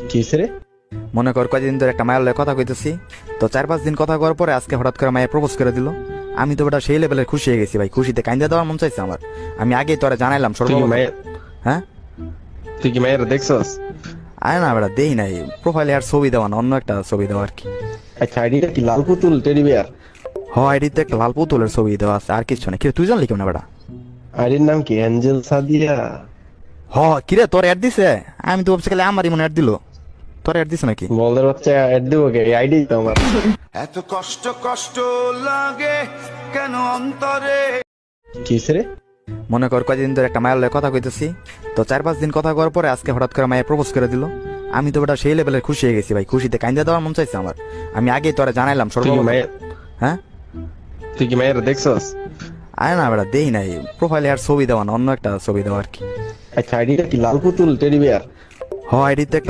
কি হইছে রে? মনে কর কয়দিন ধরে একটা মায়ের লগে কথা কইতেছি, তো 4-5 দিন কথা করার পরে আজকে হঠাৎ করে মায়ে প্রপোজ করে দিল। আমি তো বেটা সেই লেভেলের খুশি হয়ে গেছি ভাই, খুশিতে কাইন্দা দেওয়ার মন চাইছে আমার। আমি আগেই তোরা জানাইলাম তুই কি সর্বপ্রথম। মায়ের হ্যাঁ, তুই কি মায়ের দেখছস? আরে না বেটা, দেই নাই প্রোফাইলে আর ছবি দেওয়া না, অন্য একটা ছবি দেওয়া আর কি। আচ্ছা, আইডিটা কি লাল পুতুল টেডি বিয়ার? আইডিতে একটা লাল পুতুলের ছবি দেওয়া আছে, আর কিছু না। কিরে তুই জানলি কেমন বেটা? আইডির নাম কি অ্যাঞ্জেল সাদিয়া? কিরে তোর অ্যাড দিছে? আমি তো ভাবছি খালি আমারই মনে অ্যাড দিল, তোর অ্যাড দিছে নাকি? বলদের বাচ্চা অ্যাড দেবো কে? আইডি তো আমার। এত কষ্ট কষ্ট লাগে কেন অন্তরে। কি হইছে রে? মনে কর কয়দিন ধরে একটা মায়ের লগে কথা কইতেছি, তো 4-5 দিন কথা করার পরে আজকে হঠাৎ করে মায়ে প্রপোজ করে দিল। আমি তো বেটা সেই লেভেলের খুশি হয়ে গেছি ভাই, খুশিতে কাইন্দা দেওয়ার মন চাইছে আমার। আমি আগেই তোরা জানাইলাম তুই কি সর্বপ্রথম। মায়ের হ্যাঁ, তুই কি মায়ের দেখছস? আরে না বেটা, দেই নাই প্রোফাইলে আর ছবি দেওয়া না, অন্য একটা ছবি দেওয়া আর কি। আচ্ছা, আইডিটা কি লাল পুতুল টেডি বিয়ার? আইডিতে একটা